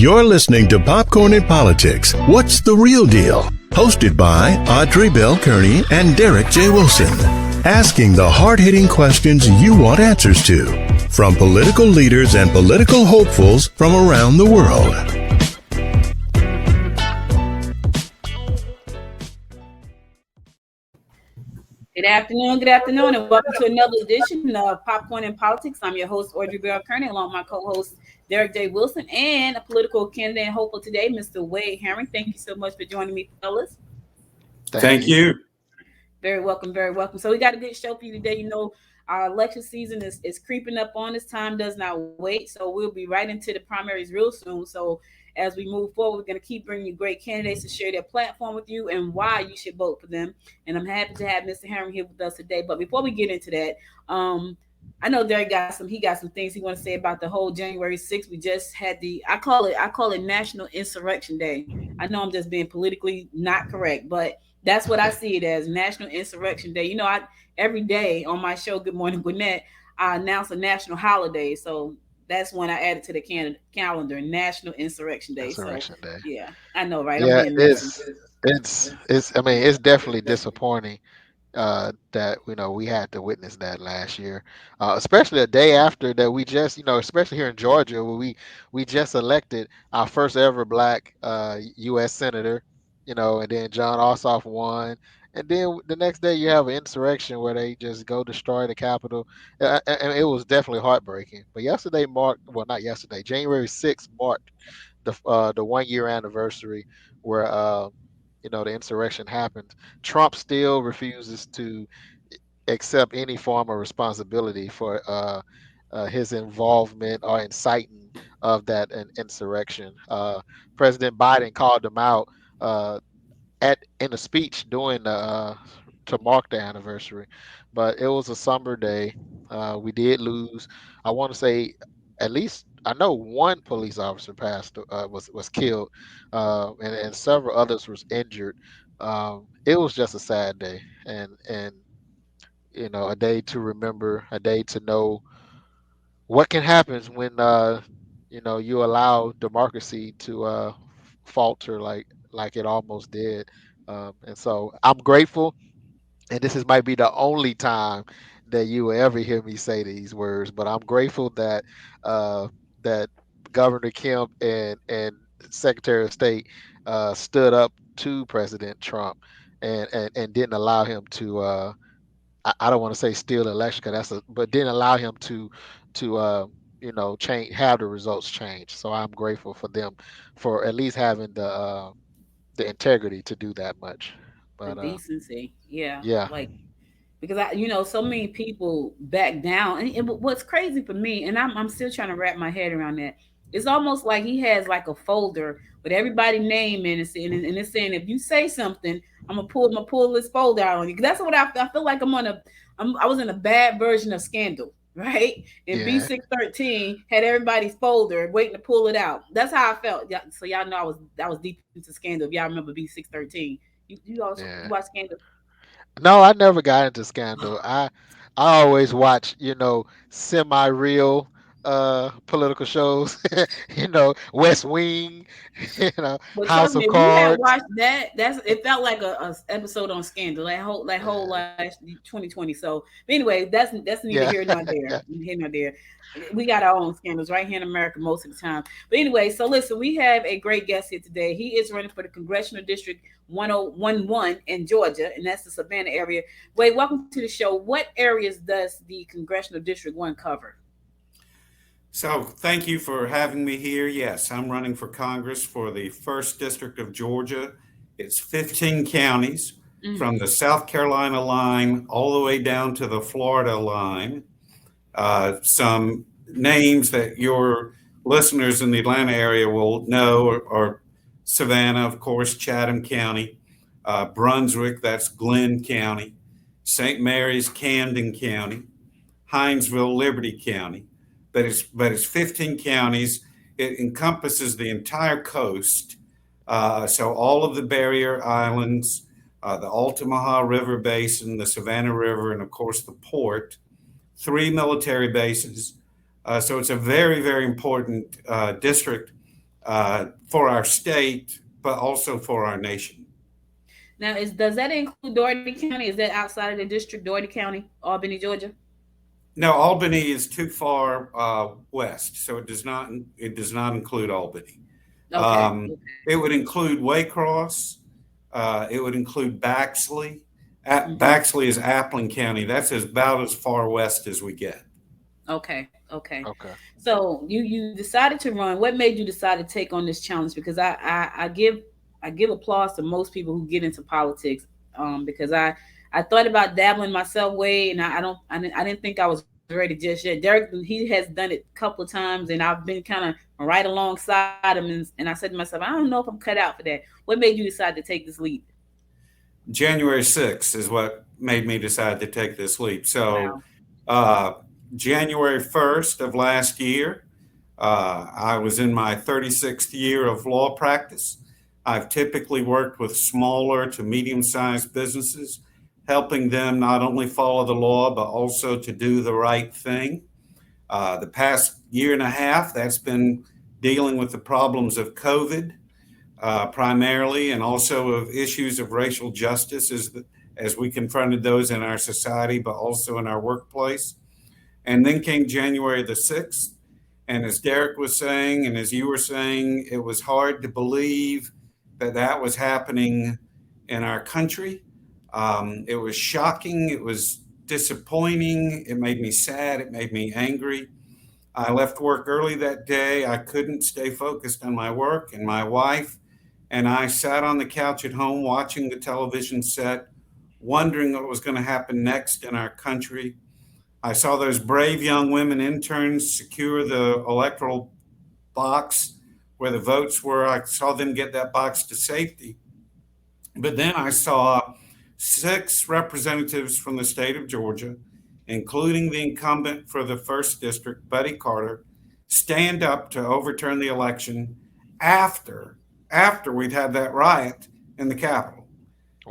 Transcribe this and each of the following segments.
You're listening to Popcorn and Politics. What's the real deal? Hosted by Audrey Bell Kearney and Derek J. Wilson. Asking the hard-hitting questions you want answers to. From political leaders and political hopefuls from around the world. Good afternoon, and welcome to another edition of Popcorn and Politics. I'm your host, Audrey Bell Kearney, along with my co-host, Derek J. Wilson, and a political candidate and hopeful today, Mr. Wade Herring. Thank you so much for joining me, fellas. Thank you. Very welcome, very welcome. So we got a good show for you today. You know, our election season is creeping up on us. Time does not wait, so we'll be right into the primaries real soon. So as we move forward, we're going to keep bringing you great candidates to share their platform with you and why you should vote for them. And I'm happy to have Mr. Herring here with us today. But before we get into that, I know Derek got some things he want to say about the whole January 6th. We just had I call it National Insurrection Day. I know I'm just being politically not correct, but that's what I see it as, National Insurrection Day. You know, every day on my show, Good Morning Gwinnett, I announce a national holiday. So that's when I added to the calendar, National Insurrection Day. Day. Yeah, I know, right? Yeah, it's definitely disappointing that we had to witness that last year, especially a day after that. We just especially here in Georgia, where we just elected our first ever black U.S. senator, and then John Ossoff won. And then the next day you have an insurrection where they just go destroy the Capitol. And it was definitely heartbreaking. But not yesterday, January 6th marked the 1 year anniversary where the insurrection happened. Trump still refuses to accept any form of responsibility for his involvement or inciting of that insurrection. President Biden called him out in a speech to mark the anniversary, but it was a somber day. We did lose. I want to say at least I know one police officer was killed, and several others was injured. It was just a sad day, and a day to remember, a day to know what can happen when you allow democracy to falter like it almost did. And so I'm grateful, and might be the only time that you will ever hear me say these words, but I'm grateful that that Governor Kemp and Secretary of State stood up to President Trump and didn't allow him to I don't want to say steal the election, but didn't allow him to have the results change. So I'm grateful for them for at least having the integrity to do that much. But the decency, yeah. Yeah. Because so many people back down, and what's crazy for me, and I'm still trying to wrap my head around that. It's almost like he has like a folder with everybody's name in it, and it's saying if you say something, I'm gonna pull this folder out on you. That's what I feel like I was in a bad version of Scandal, right? And Yeah. B613 had everybody's folder waiting to pull it out. That's how I felt. So y'all know I was deep into Scandal. If y'all remember B613, you also watch Scandal. No, I never got into Scandal. I always watch, semi-real political shows, West Wing, But House trust me, of if you had Cards. watched that, it felt like a episode on Scandal, that whole last 2020. So but anyway, that's neither here nor there. Here nor there. We got our own scandals right here in America most of the time. But anyway, so listen, we have a great guest here today. He is running for the Congressional District 1011 in Georgia, and that's the Savannah area. Wade, welcome to the show. What areas does the Congressional District 1 cover? So thank you for having me here. Yes, I'm running for Congress for the 1st District of Georgia. It's 15 counties from the South Carolina line all the way down to the Florida line. Some names that your listeners in the Atlanta area will know are Savannah, of course, Chatham County, Brunswick, that's Glenn County, St. Mary's, Camden County, Hinesville, Liberty County. But it's 15 counties. It encompasses the entire coast. So all of the barrier islands, the Altamaha River Basin, the Savannah River, and of course the port, 3 military bases. So it's a very, very important district. for our state, but also for our nation. Now, does that include Dougherty County? Is that outside of the district, Dougherty County, Albany, Georgia? No, Albany is too far west, so it does not include Albany. Okay. It would include Waycross. It would include Baxley. Hmm. Baxley is Appling County. That's about as far west as we get. Okay. Okay. Okay. So you decided to run. What made you decide to take on this challenge? Because I give applause to most people who get into politics. Because I thought about dabbling myself way, and I didn't think I was ready just yet. Derek, he has done it a couple of times, and I've been kind of right alongside him, and I said to myself, I don't know if I'm cut out for that. What made you decide to take this leap? January 6th is what made me decide to take this leap. So, Wow. uh, January 1st of last year, I was in my 36th year of law practice. I've typically worked with smaller to medium sized businesses, helping them not only follow the law, but also to do the right thing. The past year and a half, that's been dealing with the problems of COVID primarily, and also of issues of racial justice as we confronted those in our society, but also in our workplace. And then came January the 6th. And as Derek was saying, and as you were saying, it was hard to believe that that was happening in our country. It was shocking. It was disappointing. It made me sad. It made me angry. I left work early that day. I couldn't stay focused on my work, and my wife and I sat on the couch at home watching the television set, wondering what was going to happen next in our country. I saw those brave young women interns secure the electoral box where the votes were. I saw them get that box to safety. But then I saw six representatives from the state of Georgia, including the incumbent for the first district, Buddy Carter, stand up to overturn the election after we'd had that riot in the Capitol.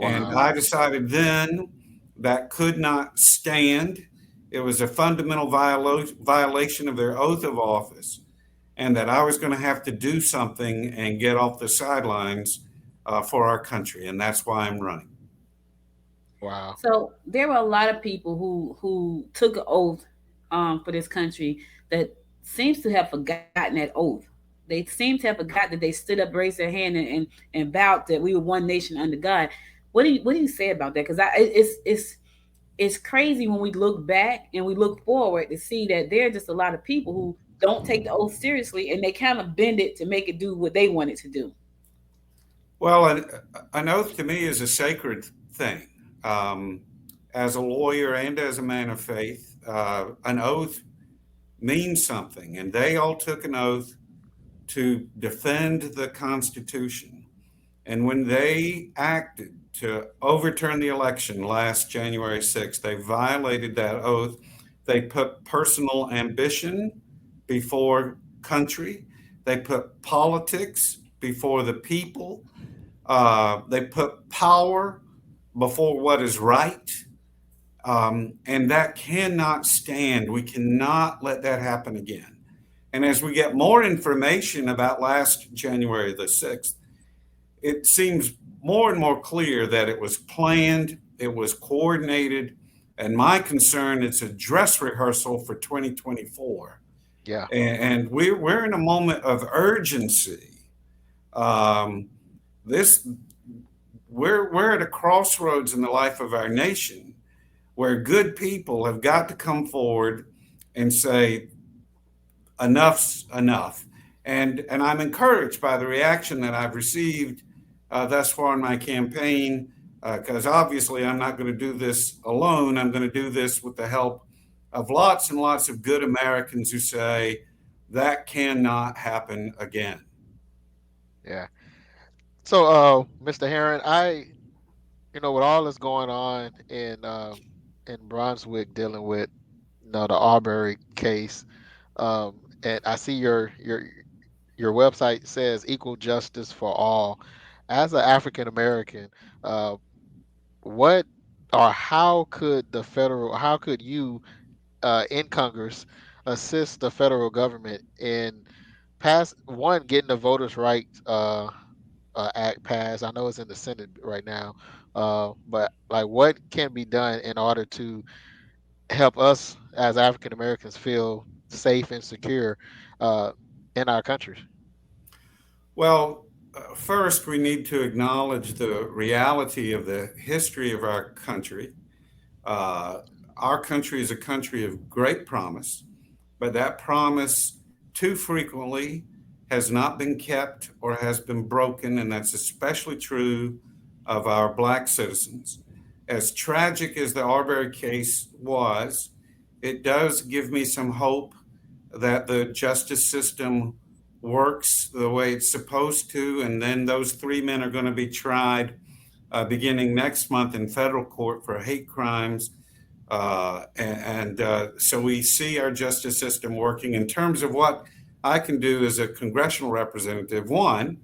And Wow. I decided then that could not stand. It was a fundamental violation of their oath of office, and that I was going to have to do something and get off the sidelines for our country. And that's why I'm running. Wow. So there were a lot of people who took an oath for this country that seems to have forgotten that oath. They seem to have forgot that they stood up, raised their hand, and vowed that we were one nation under God. What do you say about that? Because it's crazy when we look back and we look forward to see that there are just a lot of people who don't take the oath seriously, and they kind of bend it to make it do what they want it to do. Well, an oath to me is a sacred thing. Um, as a lawyer and as a man of faith, an oath means something, and they all took an oath to defend the Constitution. And when they acted to overturn the election last January 6th, they violated that oath. They put personal ambition before country, they put politics before the people, they put power before what is right. And that cannot stand. We cannot let that happen again. And as we get more information about last January the 6th, it seems more and more clear that it was planned, it was coordinated, and my concern, it's a dress rehearsal for 2024. Yeah. And we're in a moment of urgency. Um, this we're at a crossroads in the life of our nation where good people have got to come forward and say enough's enough. And I'm encouraged by the reaction that I've received thus far in my campaign, because obviously I'm not going to do this alone. I'm going to do this with the help of lots and lots of good Americans who say that cannot happen again. Yeah. So, Mr. Heron, with all that's going on in Brunswick dealing with, the Arbery case, and I see your website says equal justice for all. As an African American, uh, what or how could you in Congress assist the federal government in pass one getting the voters' rights act passed. I know it's in the Senate right now, but like, what can be done in order to help us as African Americans feel safe and secure uh, in our country? Well, first, we need to acknowledge the reality of the history of our country. Uh, our country is a country of great promise, but that promise too frequently has not been kept or has been broken, and that's especially true of our Black citizens. As tragic as the Arbery case was, it does give me some hope that the justice system works the way it's supposed to, and then those three men are going to be tried beginning next month in federal court for hate crimes. So we see our justice system working. In terms of what I can do as a congressional representative, one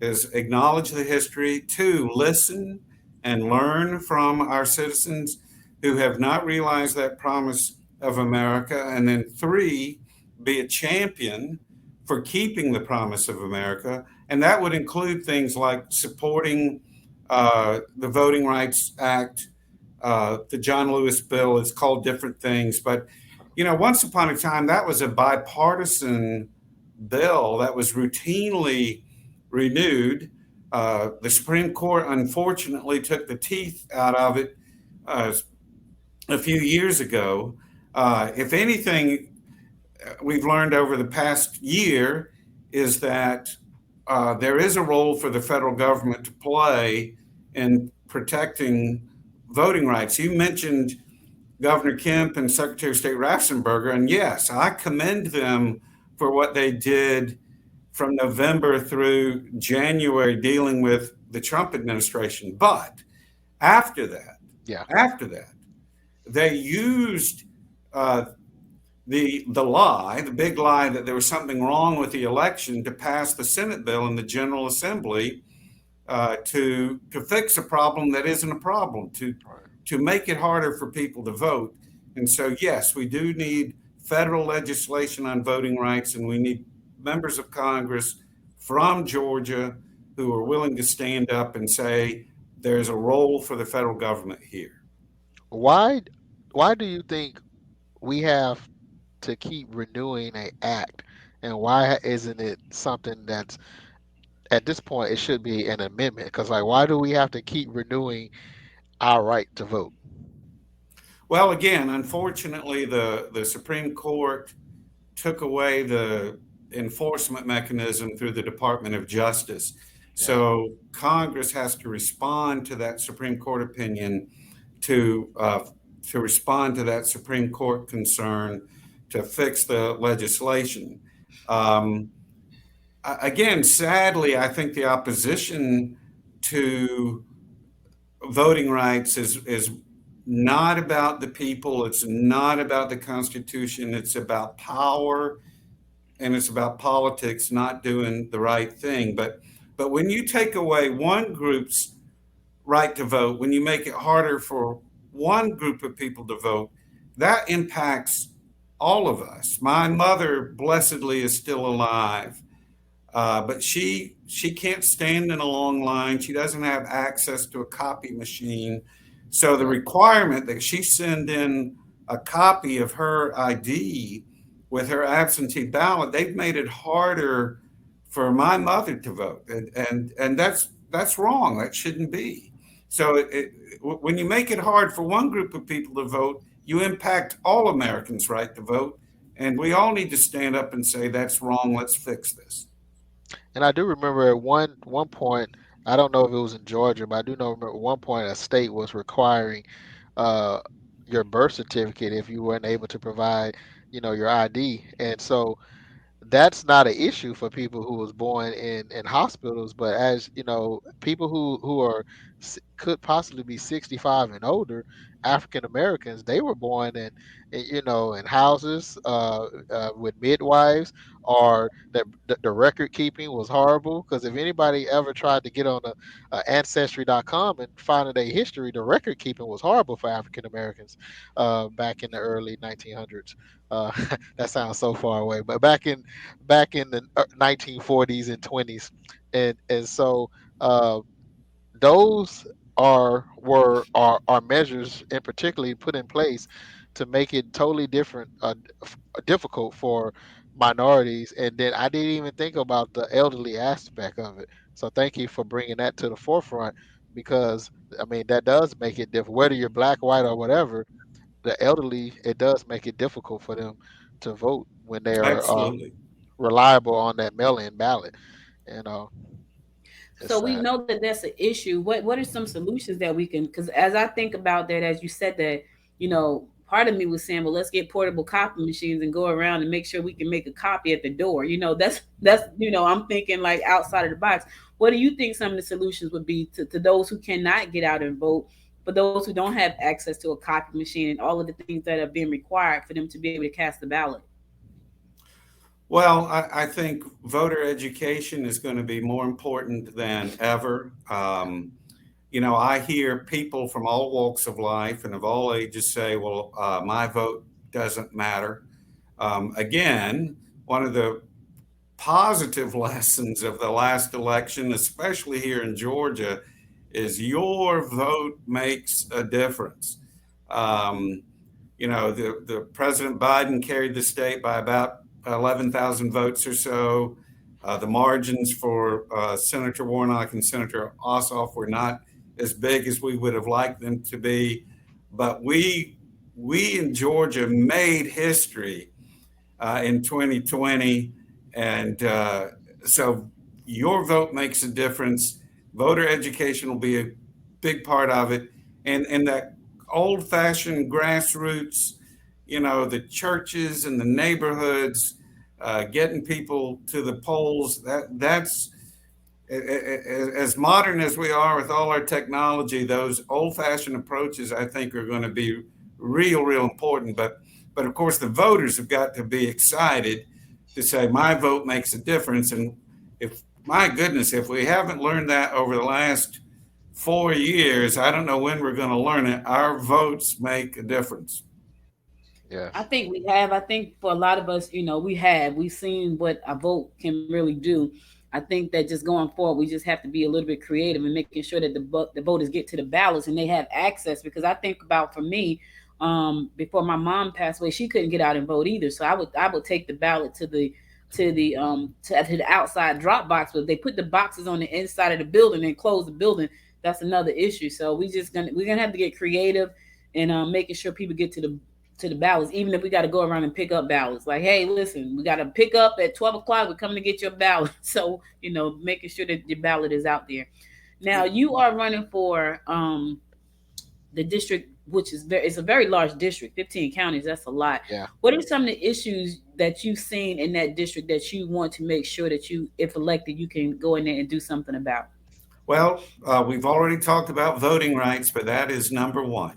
is acknowledge the history, two, listen and learn from our citizens who have not realized that promise of America, and then three, be a champion for keeping the promise of America. And that would include things like supporting the Voting Rights Act, the John Lewis bill. It's called different things, but once upon a time that was a bipartisan bill that was routinely renewed. The Supreme Court unfortunately took the teeth out of it uh, a few years ago. If anything, we've learned over the past year is that there is a role for the federal government to play in protecting voting rights. You mentioned Governor Kemp and Secretary of State Raffensperger, and yes, I commend them for what they did from November through January dealing with the Trump administration. But after that, Yeah. after that, they used uh, the big lie that there was something wrong with the election to pass the Senate bill in the General Assembly to fix a problem that isn't a problem, to make it harder for people to vote. And so, yes, we do need federal legislation on voting rights, and we need members of Congress from Georgia who are willing to stand up and say there's a role for the federal government here. Why why do you think we have to keep renewing a act, and why isn't it something that's, at this point, it should be an amendment? Because, like, why do we have to keep renewing our right to vote? Well, again, unfortunately, the Supreme Court took away the enforcement mechanism through the Department of Justice. Yeah. So Congress has to respond to that Supreme Court opinion, to uh, to respond to that Supreme Court concern, to fix the legislation. Um, Again, sadly, I think the opposition to voting rights is not about the people. It's not about the Constitution. It's about power, and it's about politics not doing the right thing. But when you take away one group's right to vote, when you make it harder for one group of people to vote, that impacts all of us. My mother, blessedly, is still alive, but she can't stand in a long line. She doesn't have access to a copy machine. So the Right. requirement that she send in a copy of her ID with her absentee ballot, they've made it harder for my mother to vote, and that's wrong. That shouldn't be. So when you make it hard for one group of people to vote, you impact all Americans' right to vote, and we all need to stand up and say that's wrong. Let's fix this. And I do remember at one point, I don't know if it was in Georgia, but I do know remember at one point a state was requiring uh, your birth certificate if you weren't able to provide, your ID. And so that's not an issue for people who was born in hospitals, but as people who are could possibly be 65 and older African Americans, they were born in houses with midwives, or the record keeping was horrible. Because if anybody ever tried to get on ancestry.com and find their history, the record keeping was horrible for African Americans back in the early 1900s. Uh, that sounds so far away, but back in the 1940s and 20s, and so. Those are measures in particularly put in place to make it totally different, difficult for minorities. And then I didn't even think about the elderly aspect of it. So thank you for bringing that to the forefront, because I mean that does make it different. Whether you're black, white, or whatever, the elderly, it does make it difficult for them to vote when they are Absolutely. reliable on that mail-in ballot. You know, it's So we sad. know that that's an issue. What are some solutions that we can? Because as I think about that, as you said that, part of me was saying, well, let's get portable copy machines and go around and make sure we can make a copy at the door. That's I'm thinking like outside of the box. What do you think some of the solutions would be to those who cannot get out and vote, for those who don't have access to a copy machine and all of the things that are being required for them to be able to cast the ballot? Well, I think voter education is going to be more important than ever. I hear people from all walks of life and of all ages say, well, my vote doesn't matter. Again, one of the positive lessons of the last election, especially here in Georgia, is your vote makes a difference. The President Biden carried the state by about 11,000 votes or so. The margins for Senator Warnock and Senator Ossoff were not as big as we would have liked them to be, but we in Georgia made history in 2020, and so your vote makes a difference. Voter education will be a big part of it, and that old-fashioned grassroots, the churches and the neighborhoods, getting people to the polls. That's as modern as we are with all our technology. Those old-fashioned approaches, I think, are going to be real important. But of course, the voters have got to be excited to say my vote makes a difference. And my goodness, if we haven't learned that over the last 4 years, I don't know when we're going to learn it. Our votes make a difference. I Yes. think we have. I think for a lot of us, we've seen what a vote can really do. I think that just going forward, we just have to be a little bit creative and making sure that the voters get to the ballots and they have access. Because I think about, for me, before my mom passed away, she couldn't get out and vote either. So I would take the ballot to the outside drop box, but if they put the boxes on the inside of the building and close the building, that's another issue. So we're gonna have to get creative and making sure people get to the ballots, even if we got to go around and pick up ballots. Like, hey, listen, we got to pick up at 12 o'clock. We're coming to get your ballot. So, making sure that your ballot is out there. Now, you are running for the district, which is it's a very large district, 15 counties. That's a lot. Yeah. What are some of the issues that you've seen in that district that you want to make sure that you, if elected, you can go in there and do something about? Well, we've already talked about voting rights, but that is number one.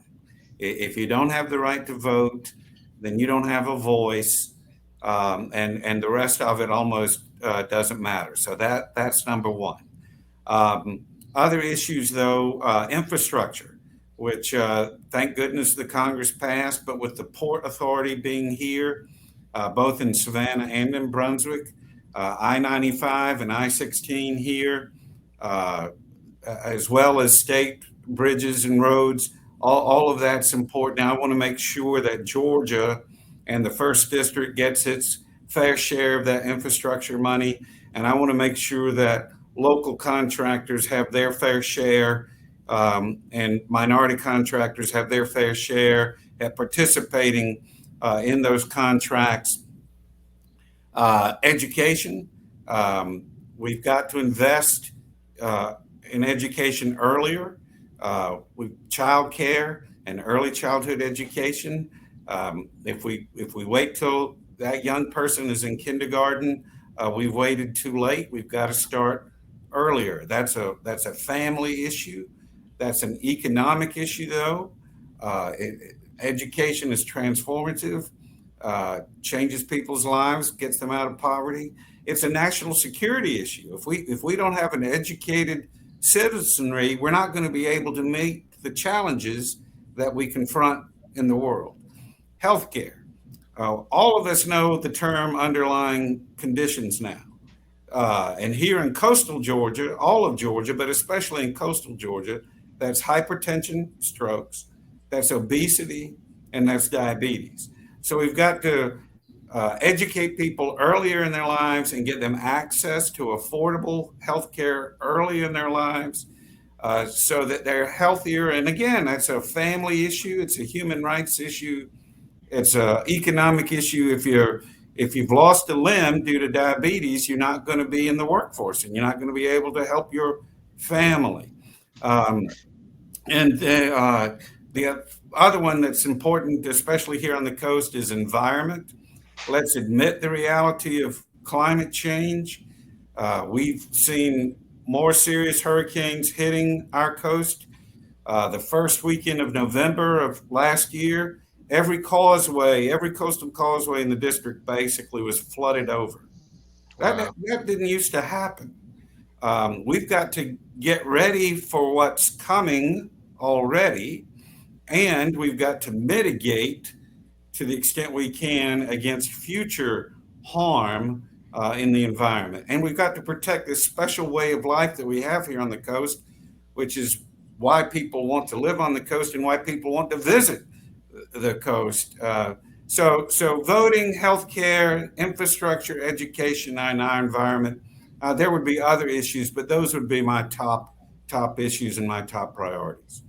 If you don't have the right to vote, then you don't have a voice, and the rest of it almost doesn't matter. So that's number one. Other issues, though, infrastructure, which thank goodness the Congress passed, but with the Port Authority being here, both in Savannah and in Brunswick, I-95 and I-16 here, as well as state bridges and roads. All of that's important. Now, I want to make sure that Georgia and the first district gets its fair share of that infrastructure money. And I want to make sure that local contractors have their fair share, and minority contractors have their fair share at participating in those contracts. Education. We've got to invest in education earlier. With child care and early childhood education. If we wait till that young person is in kindergarten, we've waited too late. We've got to start earlier. That's a family issue. That's an economic issue, though. Education is transformative, changes people's lives, gets them out of poverty. It's a national security issue. If we don't have an educated citizenry, we're not going to be able to meet the challenges that we confront in the world. Healthcare. All of us know the term underlying conditions now. And here in coastal Georgia, all of Georgia, but especially in coastal Georgia, that's hypertension, strokes, that's obesity, and that's diabetes. So we've got to educate people earlier in their lives and get them access to affordable health care early in their lives so that they're healthier. And again, that's a family issue, it's a human rights issue, it's an economic issue. If you've lost a limb due to diabetes, you're not going to be in the workforce and you're not going to be able to help your family. Um, and the other one that's important, especially here on the coast, is environment. Let's admit the reality of climate change. We've seen more serious hurricanes hitting our coast. The first weekend of November of last year, every causeway, every coastal causeway in the district basically was flooded over. That, Wow. that didn't used to happen. We've got to get ready for what's coming already, and we've got to mitigate to the extent we can against future harm in the environment. And we've got to protect this special way of life that we have here on the coast, which is why people want to live on the coast and why people want to visit the coast. So voting, healthcare, infrastructure, education, and our environment. There would be other issues, but those would be my top issues and my top priorities.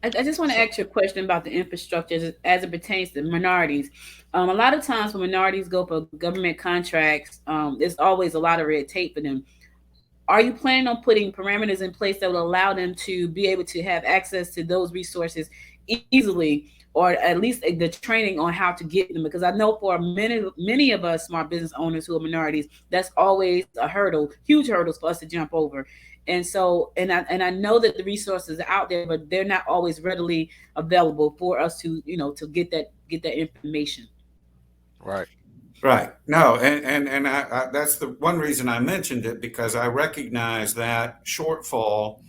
I just want to So, ask you a question about the infrastructure as it pertains to minorities. A lot of times when minorities go for government contracts, there's always a lot of red tape for them. Are you planning on putting parameters in place that will allow them to be able to have access to those resources easily, or at least the training on how to get them? Because I know for many of us small business owners who are minorities, that's always a hurdle, huge hurdles for us to jump over. And so, and I know that the resources are out there, but they're not always readily available for us to to get that information. right. Right. No, and that's the one reason I mentioned it because I recognize that shortfall.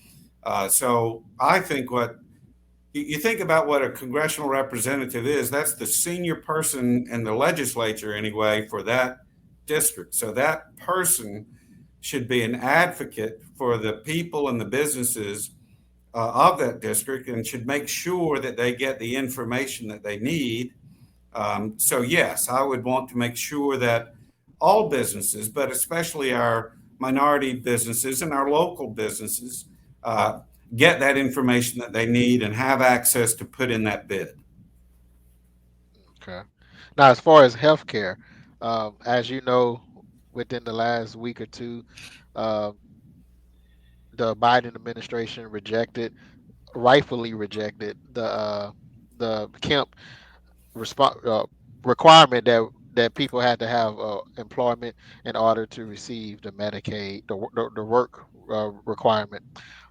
So I think what you think about what a congressional representative is, that's the senior person in the legislature anyway for that district. So that person should be an advocate for the people and the businesses of that district and should make sure that they get the information that they need. So, yes, I would want to make sure that all businesses, but especially our minority businesses and our local businesses, uh, get that information that they need and have access to put in that bid. Okay. Now, as far as healthcare, as you know, within the last week or two, uh, the Biden administration rightfully rejected the Kemp requirement that people had to have employment in order to receive the Medicaid, the work requirement.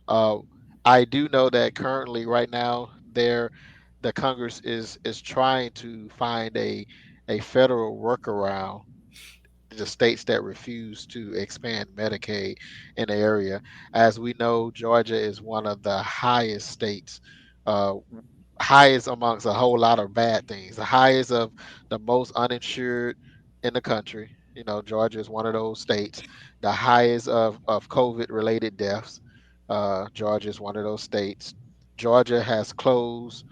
Uh, I do know that currently, right now, the Congress is trying to find a federal workaround the states that refuse to expand Medicaid in the area. As we know, Georgia is one of the highest states, uh, highest amongst a whole lot of bad things, the highest of the most uninsured in the country. You know, Georgia is one of those states, the highest of COVID related deaths. Georgia is one of those states. Georgia has closed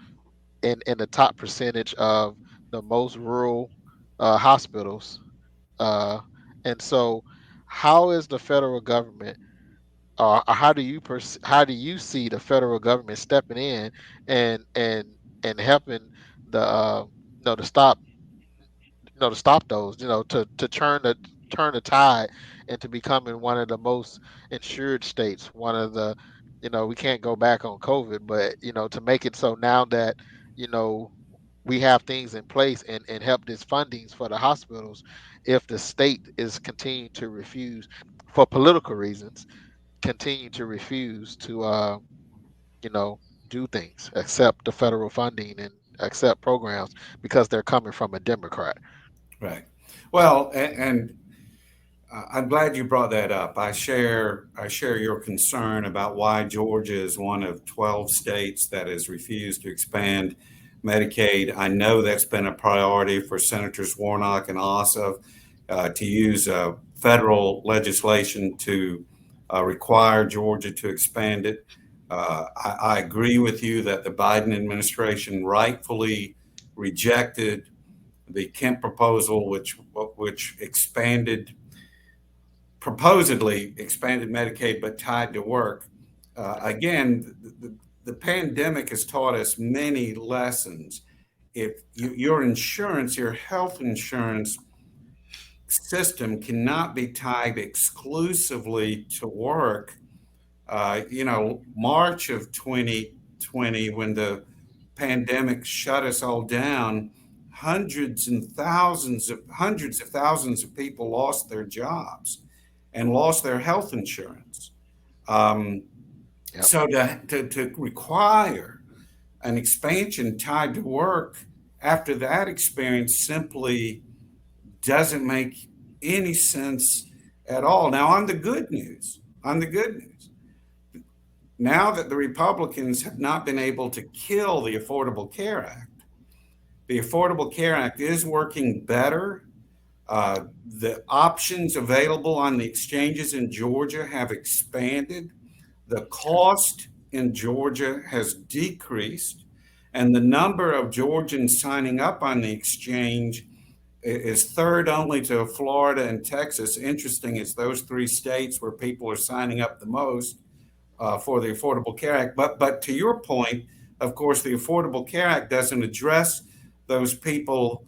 in the top percentage of the most rural hospitals, uh, and so, how is the federal government, or how do you see the federal government stepping in and helping the to stop to stop those, to turn the tide into becoming one of the most insured states, one of the, we can't go back on COVID, but to make it so now that you know we have things in place and help these fundings for the hospitals if the state is continuing to refuse for political reasons, continue to refuse to you know, do things, accept the federal funding and accept programs because they're coming from a Democrat. Right. Well, and I'm glad you brought that up. I share your concern about why Georgia is one of 12 states that has refused to expand Medicaid. I know that's been a priority for Senators Warnock and Ossoff to use federal legislation to require Georgia to expand it. I agree with you that the Biden administration rightfully rejected the Kemp proposal, which supposedly expanded Medicaid, but tied to work. Again, the pandemic has taught us many lessons. If your insurance, your health insurance system cannot be tied exclusively to work, March of 2020, when the pandemic shut us all down, hundreds of thousands of people lost their jobs and lost their health insurance. Um, Yep. so to require an expansion tied to work after that experience simply doesn't make any sense at all. Now, on the good news, now that the Republicans have not been able to kill the Affordable Care Act, the Affordable Care Act is working better. The options available on the exchanges in Georgia have expanded. The cost in Georgia has decreased, and the number of Georgians signing up on the exchange is third only to Florida and Texas. Interesting, it's those three states where people are signing up the most for the Affordable Care Act. But to your point, of course, the Affordable Care Act doesn't address those people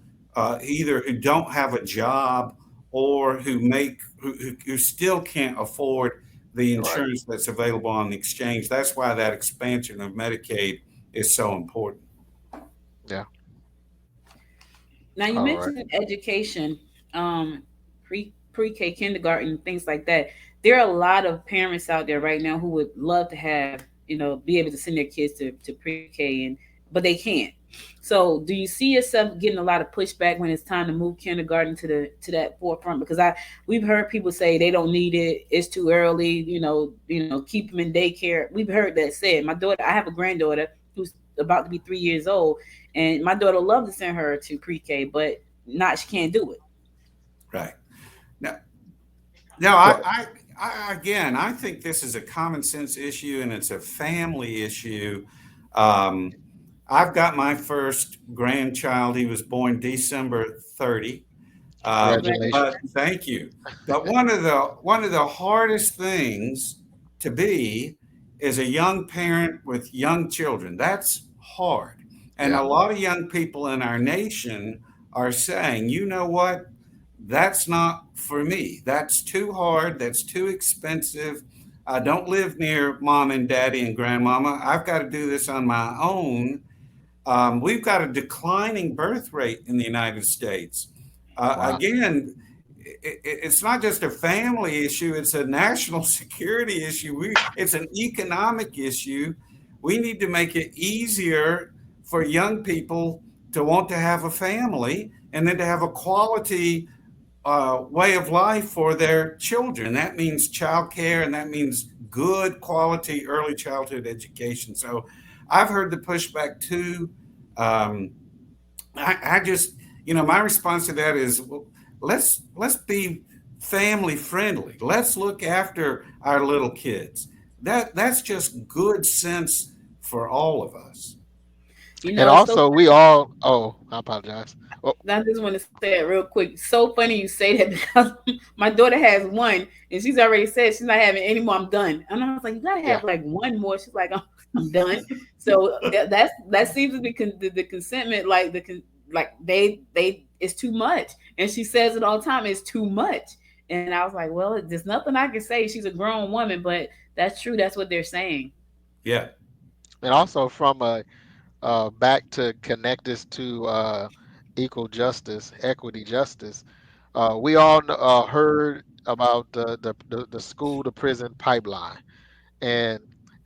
either who don't have a job or who still can't afford the Right. insurance that's available on the exchange. That's why that expansion of Medicaid is so important. Yeah. Now you All right. mentioned education, pre-K kindergarten, things like that. There are a lot of parents out there right now who would love to have, be able to send their kids to pre-K, but they can't. So do you see yourself getting a lot of pushback when it's time to move kindergarten to that forefront? Because we've heard people say they don't need it, it's too early, keep them in daycare. We've heard that said. My daughter, I have a granddaughter who's about to be 3 years old, and my daughter would love to send her to pre-K, but not she can't do it. Right. Now, no, Well, again, I think this is a common sense issue and it's a family issue. Um, I've got my first grandchild. He was born December 30. But congratulations. Congratulations. thank you. But one of the hardest things to be is a young parent with young children. That's hard. And Yeah. a lot of young people in our nation are saying, you know what? That's not for me. That's too hard. That's too expensive. I don't live near mom and daddy and grandmama. I've got to do this on my own. We've got a declining birth rate in the United States. Wow. Again, it's not just a family issue, it's a national security issue. It's an economic issue. We need to make it easier for young people to want to have a family and then to have a quality way of life for their children. That means childcare and that means good quality early childhood education. So I've heard the pushback too. Um, I just, my response to that is, well, let's be family friendly. Let's look after our little kids. That's just good sense for all of us. And It's so also, we all. Oh, I apologize. Oh, I just want to say it real quick. So funny you say that because my daughter has one, and she's already said she's not having any more. I'm done. And I was like, you gotta have yeah. like one more. She's like, I'm done. So that seems to be the consentment, like like they it's too much, and she says it all the time. It's too much, and I was like, well, there's nothing I can say. She's a grown woman, but that's true. That's what they're saying. Yeah. And also from a back to connect this to equal justice, equity justice. We all heard about the school to prison pipeline, and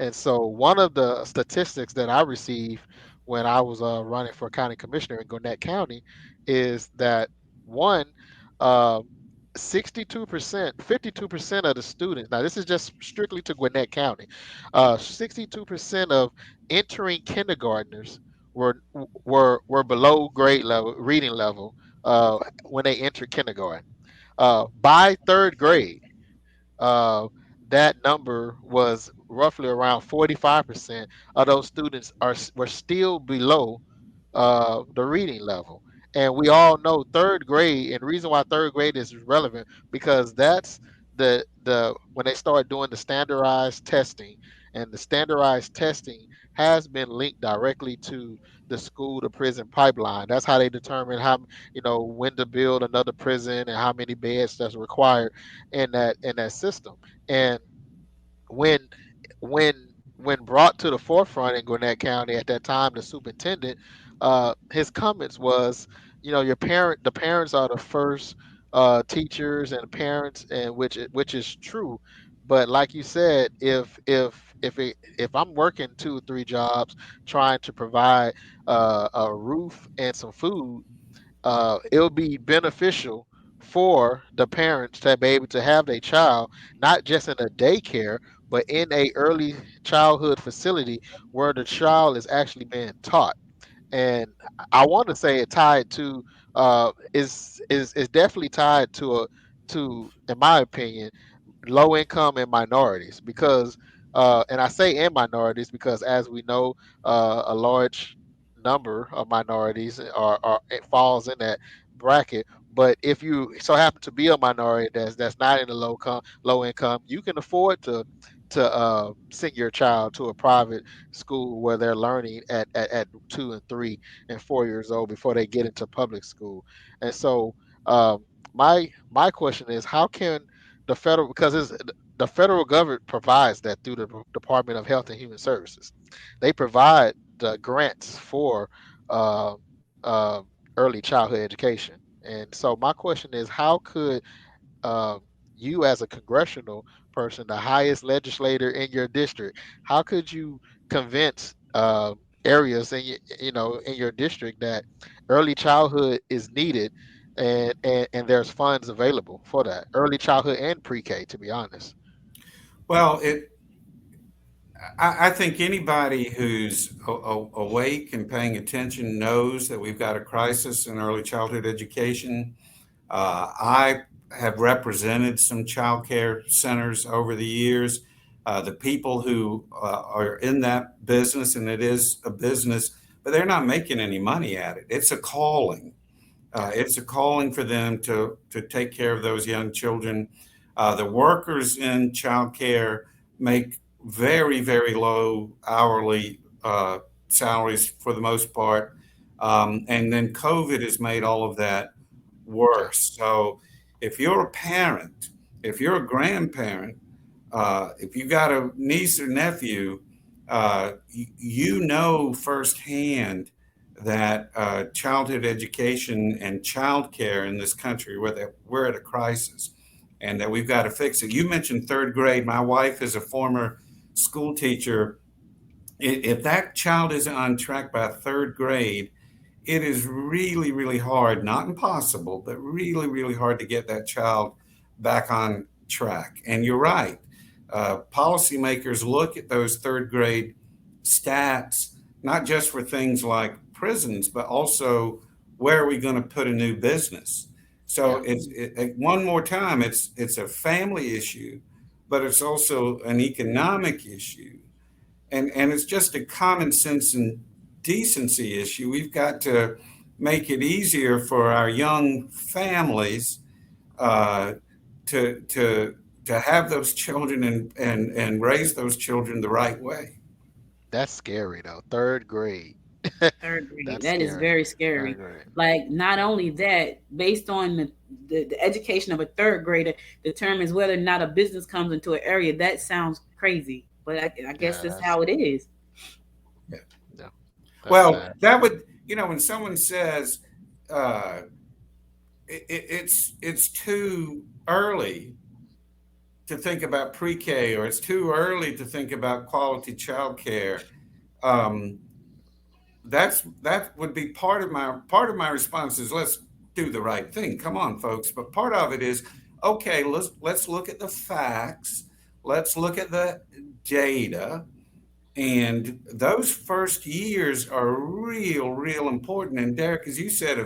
And so one of the statistics that I received when I was running for county commissioner in Gwinnett County is that one, uh, 62%, 52% of the students, now this is just strictly to Gwinnett County, 62% of entering kindergartners were below grade level, reading level, when they entered kindergarten. By third grade, uh, that number was roughly around 45% of those students were still below the reading level. And we all know third grade, and the reason why third grade is relevant because that's the when they start doing the standardized testing, and the standardized testing has been linked directly to the school to prison pipeline. That's how they determine how, when to build another prison and how many beds that's required in that system. And when when when brought to the forefront in Gwinnett County at that time, the superintendent, his comments was, the parents are the first teachers and parents, and which is true. But like you said, if I'm working 2 or 3 jobs trying to provide a roof and some food, it'll be beneficial for the parents to be able to have their child not just in a daycare, but in a early childhood facility where the child is actually being taught. And I want to say it tied to is definitely tied to, in my opinion, low income and minorities, because and I say in minorities because, as we know, a large number of minorities are it falls in that bracket. But if you so happen to be a minority that's not in the low income, you can afford to send your child to a private school where they're learning at 2 and 3 and 4 years old before they get into public school. And so, my question is, how can the federal, because the federal government provides that through the Department of Health and Human Services. They provide the grants for uh, uh, early childhood education. And so my question is, how could um, you, as a congressional person, the highest legislator in your district, how could you convince areas in your district that early childhood is needed, and there's funds available for that early childhood and pre-K, to be honest? Well, I think anybody who's awake and paying attention knows that we've got a crisis in early childhood education. I have represented some child care centers over the years. The people who are in that business, and it is a business, but they're not making any money at it. It's a calling. It's a calling for them to take care of those young children. The workers in childcare make very, very low hourly salaries for the most part. And then COVID has made all of that Yeah. worse. So if you're a parent, if you're a grandparent, if you got a niece or nephew, you know firsthand that childhood education and childcare in this country, we're at a crisis, and that we've got to fix it. You mentioned third grade. My wife is a former school teacher. If that child isn't on track by third grade, it is really, really hard, not impossible, but really, really hard to get that child back on track. And you're right. Policymakers look at those third grade stats, not just for things like prisons, but also where are we going to put a new business? So Yeah. one more time, it's a family issue, but it's also an economic issue, and it's just a common sense and decency issue. We've got to make it easier for our young families uh, to have those children and raise those children the right way. That's scary though. Third grade. Third grade. That's That is scary. very Third scary. grade. Like, not only that, based on the education of a third grader determines whether or not a business comes into an area. That sounds crazy, but I guess Yeah, that's how it is. Yeah. yeah, that's Well, sad. that would, when someone says it's too early, to think about pre-K, or it's too early to think about quality childcare. Um, that would be part of my response is let's do the right thing. Come on, folks. But part of it is okay. Let's look at the facts. Let's look at the data. And those first years are real important. And Derek, as you said,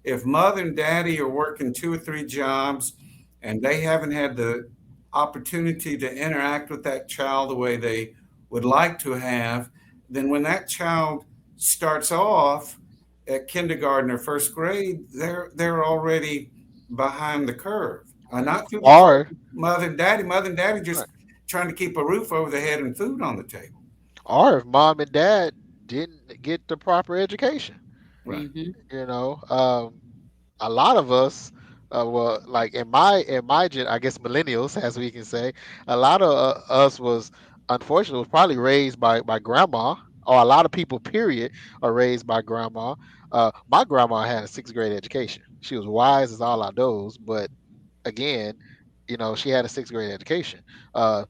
if mother and daddy are working two or three jobs and they haven't had the opportunity to interact with that child the way they would like to have, then when that child starts off at kindergarten or first grade, they're already behind the curve. Not through the fault Or of mother and daddy. Mother and daddy right. just trying to keep a roof over their head and food on the table. Or if mom and dad didn't get the proper education, Right. you know. A lot of us, well, like in my gen, I guess millennials, as we can say, a lot of us was unfortunately was probably raised by grandma, or a lot of people, period, are raised by grandma. My grandma had a sixth grade education. She was wise as all outdoors, but again, she had a sixth grade education.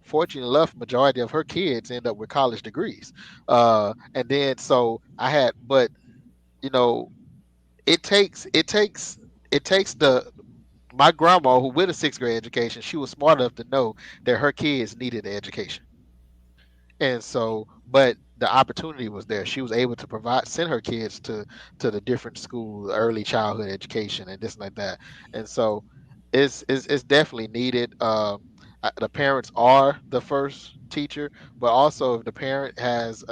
Fortunately enough, majority of her kids end up with college degrees. And then so I had, but you know, it takes it takes it takes the my grandma, who with a sixth grade education, she was smart enough to know that her kids needed an education. And so, but the opportunity was there. She was able to send her kids to the different schools, early childhood education, and this and like that. And so, it's definitely needed. The parents are the first teacher, but also if the parent has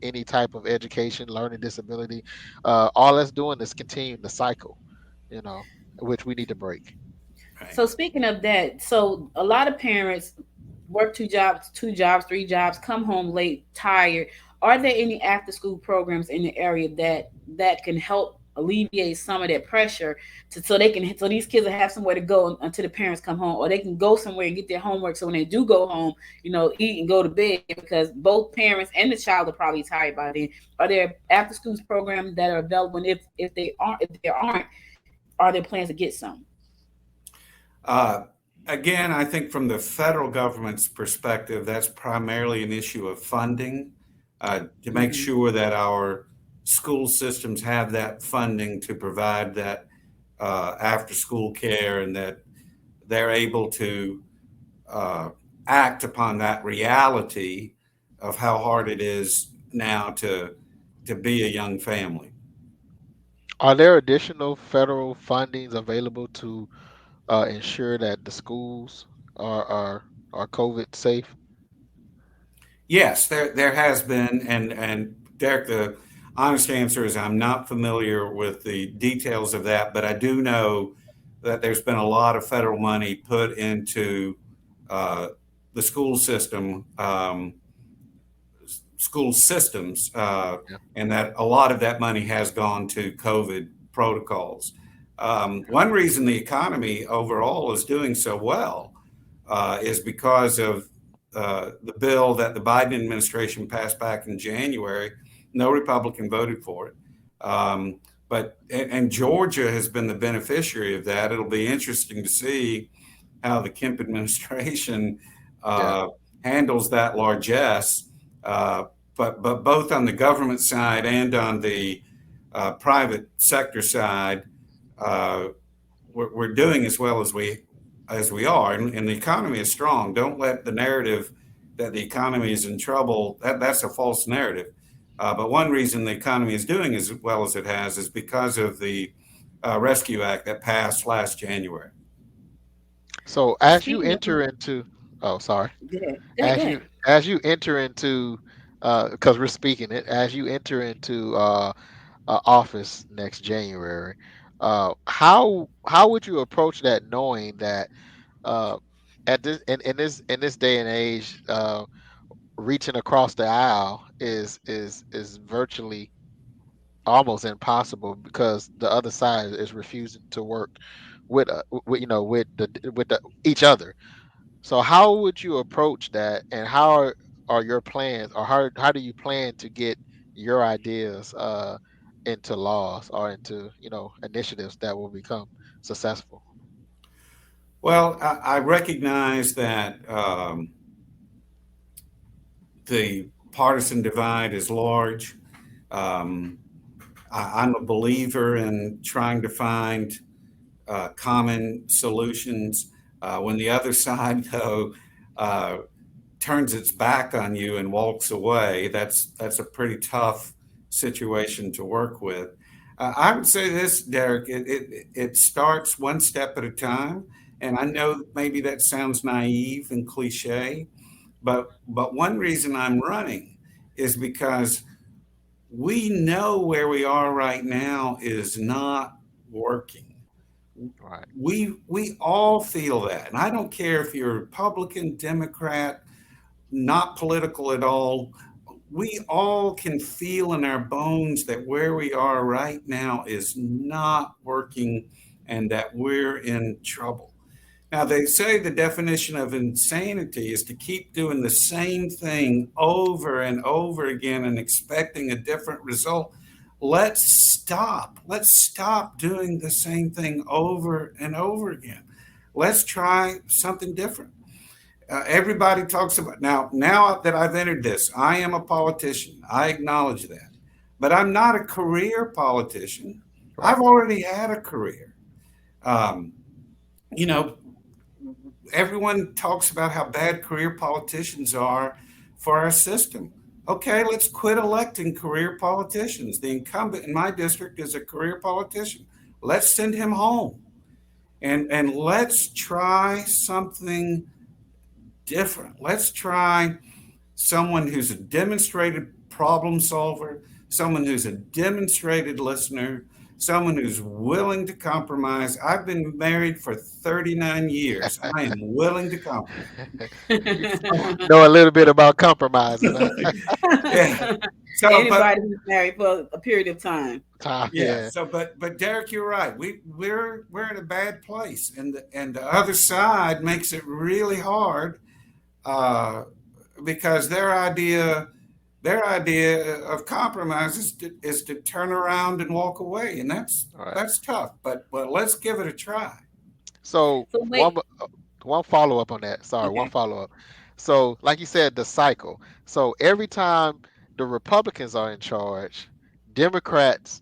any type of education, learning disability, all that's doing is continuing the cycle, you know, which we need to break. Right. So speaking of that, so a lot of parents work two jobs, three jobs, come home late, tired. Are there any after school programs in the area that can help alleviate some of that pressure so these kids will have somewhere to go until the parents come home, or they can go somewhere and get their homework so when they do go home, eat and go to bed because both parents and the child are probably tired by then. Are there after schools programs that are available? And if there aren't, are there plans to get some? Uh, Again, I think from the federal government's perspective, that's primarily an issue of funding to make Mm-hmm. sure that our school systems have that funding to provide that after school care and that they're able to uh, act upon that reality of how hard it is now to be a young family. Are there additional federal fundings available to ensure that the schools are COVID safe? Yes, there has been, and Derek, the honest answer is I'm not familiar with the details of that, but I do know that there's been a lot of federal money put into uh, the school systems, Yeah. and that a lot of that money has gone to COVID protocols. One reason the economy overall is doing so well is because of the bill that the Biden administration passed back in January. No Republican voted for it. But Georgia has been the beneficiary of that. It'll be interesting to see how the Kemp administration Yeah. uh, handles that largesse. Uh, but both on the government side and on the private sector side, uh, we're doing as well as we are, and the economy is strong. Don't let the narrative that the economy is in trouble, that's a false narrative. But one reason the economy is doing as well as it has is because of the Rescue Act that passed last January. So as you Speaking of, enter into, oh, sorry, go ahead, go ahead, go ahead. as you enter into, because we're speaking it, as you enter into office next January, how would you approach that, knowing that uh, at this in this day and age, reaching across the aisle is virtually almost impossible because the other side is refusing to work with each other. So how would you approach that, and how are your plans, or how do you plan to get your ideas into laws or into initiatives that will become successful? Well, I recognize that the partisan divide is large. Um, I'm a believer in trying to find common solutions. When the other side, though, uh, turns its back on you and walks away, that's a pretty tough situation to work with. I would say this, Derek, it starts one step at a time. And I know maybe that sounds naive and cliche, but one reason I'm running is because we know where we are right now is not working. Right. We all feel that. And I don't care if you're Republican, Democrat, not political at all. We all can feel in our bones that where we are right now is not working and that we're in trouble. Now, they say the definition of insanity is to keep doing the same thing over and over again and expecting a different result. Let's stop. Let's stop doing the same thing over and over again. Let's try something different. Everybody talks about now that I've entered this, I am a politician. I acknowledge that. But I'm not a career politician. Right. I've already had a career. Um, you know, everyone talks about how bad career politicians are for our system. Okay, let's quit electing career politicians. The incumbent in my district is a career politician. Let's send him home and let's try something different. Let's try someone who's a demonstrated problem solver, someone who's a demonstrated listener, someone who's willing to compromise. I've been married for 39 years. I am willing to compromise. Know a little bit about compromising. Yeah. So, Anybody who's married for a period of time. Time, yeah. yeah. So, but Derek, you're right. We're in a bad place, and the other side makes it really hard uh, because their idea of compromise is to turn around and walk away, and All right. that's tough. But let's give it a try. So So wait, one follow up on that. Sorry, one Okay. follow up. So, like you said, the cycle. So every time the Republicans are in charge, Democrats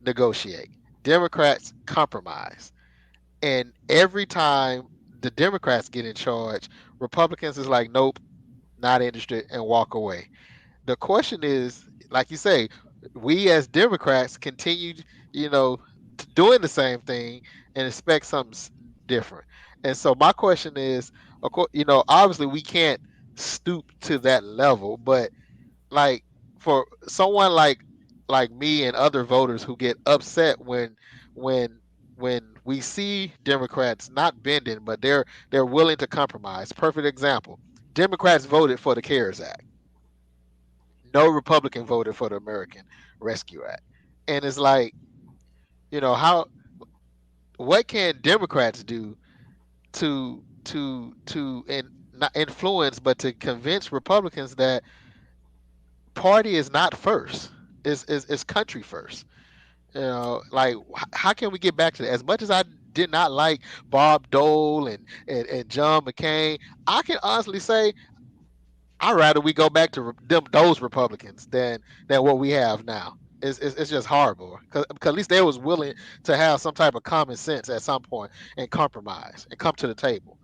negotiate. Democrats compromise. And every time the Democrats get in charge, Republicans is like, nope, not interested, and walk away. The question is, like you say, we as Democrats continue, you know, doing the same thing and expect something different. And so my question is, of course, obviously we can't stoop to that level, but like for someone like me and other voters who get upset when when we see Democrats not bending, but they're willing to compromise. Perfect example. Democrats voted for the CARES Act. No Republican voted for the American Rescue Act. And it's like, how what can Democrats do to not influence but to convince Republicans that party is not first. Is country first. Like how can we get back to that? As much as I did not like Bob Dole and John McCain, I can honestly say I'd rather we go back to those Republicans than what we have now. It's just horrible because at least they was willing to have some type of common sense at some point and compromise and come to the table.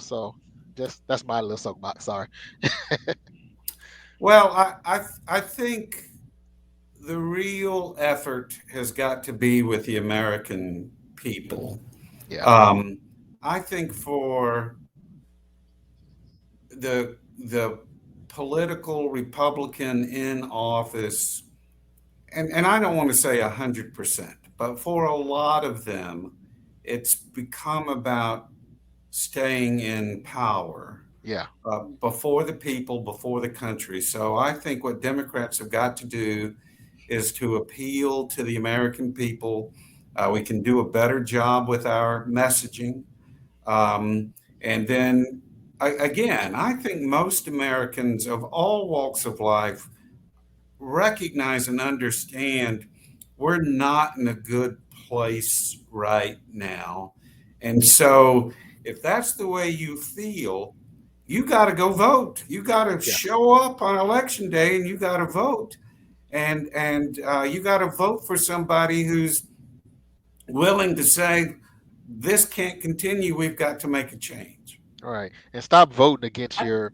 So just that's my little soapbox. Sorry. Well, I think the real effort has got to be with the American people. Yeah. Um, I think for the political Republican in office, and I don't want to say 100%, but for a lot of them, it's become about staying in power Yeah. before the people, before the country. So I think what Democrats have got to do is to appeal to the American people. We can do a better job with our messaging. And then again, I think most Americans of all walks of life recognize and understand we're not in a good place right now. And so if that's the way you feel, you got to go vote. You got to Yeah. show up on election day and you got to vote. And you got to vote for somebody who's willing to say, this can't continue. We've got to make a change. All right. And stop voting against I, your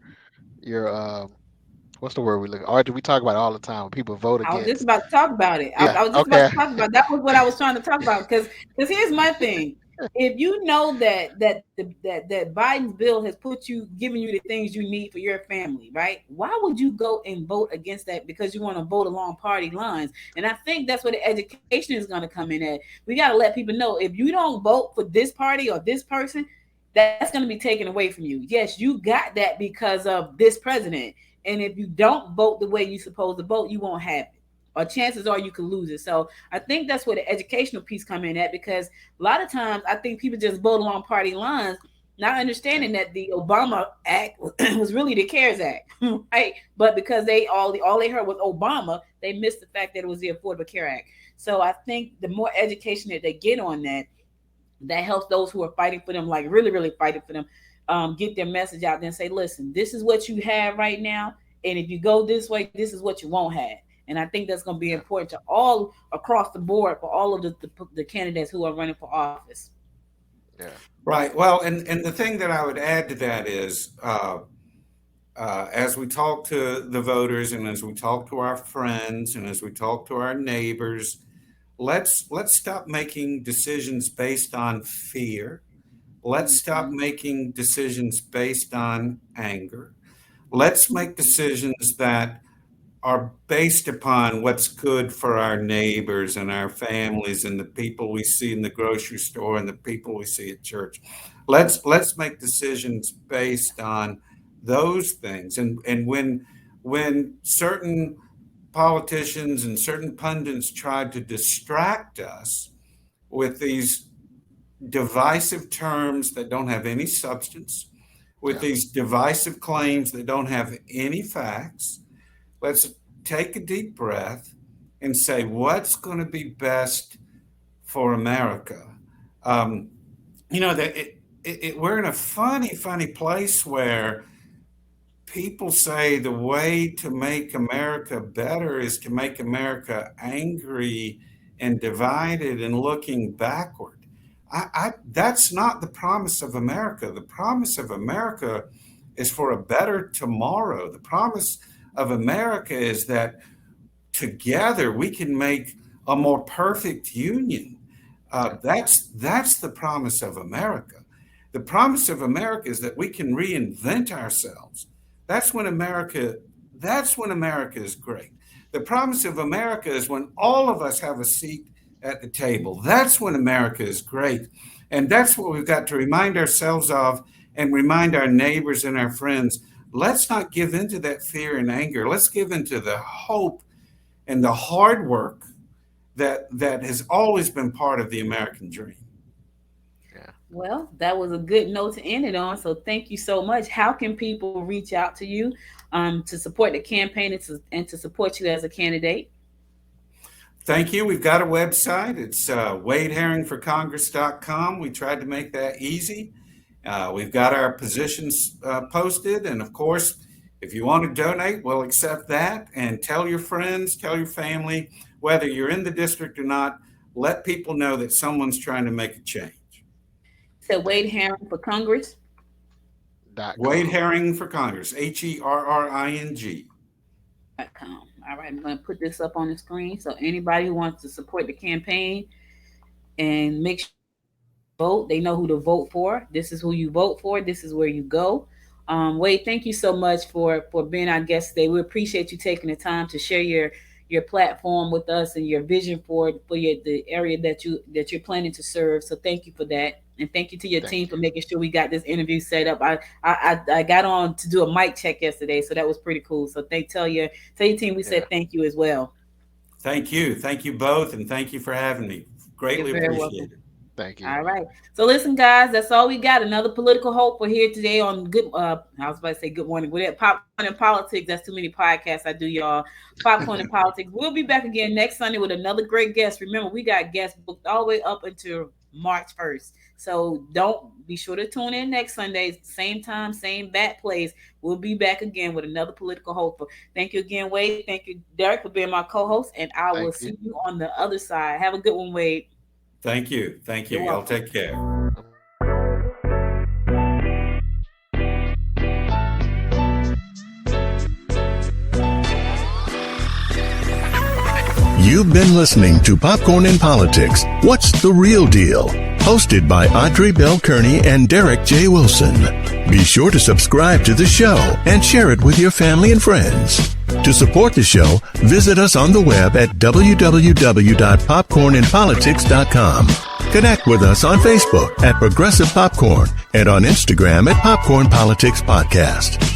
what's the word we look? Or do we talk about it all the time when people vote I was just against? about to talk about it. Yeah. I was just about Okay. to talk about that was what I was trying to talk about because here's my thing. If you know that Biden's bill has put you giving you the things you need for your family, right? Why would you go and vote against that because you want to vote along party lines? And I think that's where the education is going to come in at. We got to let people know if you don't vote for this party or this person, that's going to be taken away from you. Yes, you got that because of this president. And if you don't vote the way you're supposed to vote, you won't have it. Or chances are you could lose it. So I think that's where the educational piece come in at because a lot of times I think people just vote along party lines, not Yeah. understanding that the Obama Act was really the CARES Act, right? But because all they heard was Obama, they missed the fact that it was the Affordable Care Act. So I think the more education that they get on that, that helps those who are fighting for them, like really, really fighting for them, get their message out there and say, listen, this is what you have right now. And if you go this way, this is what you won't have. And I think that's going to be Yeah. important to all across the board for all of the candidates who are running for office. Yeah. Right. Well, and the thing that I would add to that is, as we talk to the voters and as we talk to our friends and as we talk to our neighbors, let's stop making decisions based on fear. Let's stop Mm-hmm. making decisions based on anger. Let's make decisions that are based upon what's good for our neighbors and our families and the people we see in the grocery store and the people we see at church. Let's make decisions based on those things. And when certain politicians and certain pundits try to distract us with these divisive terms that don't have any substance, with Yeah. these divisive claims that don't have any facts, let's take a deep breath and say, what's going to be best for America? Um, that we're in a funny place where people say the way to make America better is to make America angry and divided and looking backward. That's not the promise of America. The promise of America is for a better tomorrow. The promise of America is that together we can make a more perfect union. Yeah. That's the promise of America. The promise of America is that we can reinvent ourselves. That's when America. That's when America is great. The promise of America is when all of us have a seat at the table. That's when America is great, and that's what we've got to remind ourselves of, and remind our neighbors and our friends. Let's not give into that fear and anger. Let's give into the hope and the hard work that has always been part of the American dream. Yeah. Well, that was a good note to end it on. So thank you so much. How can people reach out to you to support the campaign and to support you as a candidate? Thank you. We've got a website. It's wadeherringforcongress.com. We tried to make that easy. We've got our positions posted. And of course, if you want to donate, we'll accept that. And tell your friends, tell your family, whether you're in the district or not, let people know that someone's trying to make a change. So Yeah. Wade Herring for Congress. Wade .com. Herring for Congress, HERRING. .com. All right, I'm going to put this up on the screen. So anybody who wants to support the campaign and make sure vote, they know who to vote for. This is who you vote for. This is where you go. Wade, thank you so much for being our guest today. We appreciate you taking the time to share your platform with us and your vision for the area that you're planning to serve. So thank you for that. And thank you to your Thank team for you. making sure we got this interview set up. I got on to do a mic check yesterday, so that was pretty cool. So tell your team we Yeah. said thank you as well. Thank you. Thank you both. And thank you for having me. You're Greatly very welcome. appreciate it. Thank you. All right. So listen, guys, that's all we got. Another political hope for here today on good. I was about to say good morning. With that popcorn and politics, that's too many podcasts I do, y'all. Popcorn and politics. We'll be back again next Sunday with another great guest. Remember, we got guests booked all the way up until March 1st. So don't be sure to tune in next Sunday, same time, same bat place. We'll be back again with another political host. Thank you again, Wade. Thank you, Derek, for being my co-host, and I will see you on the other side. Have a good one, Wade. Thank you. Thank you. Y'all take care. You've been listening to Popcorn in Politics. What's the Real Deal? Hosted by Audrey Bell Kearney and Derek J. Wilson. Be sure to subscribe to the show and share it with your family and friends. To support the show, visit us on the web at www.popcorninpolitics.com. Connect with us on Facebook at Progressive Popcorn and on Instagram at Popcorn Politics Podcast.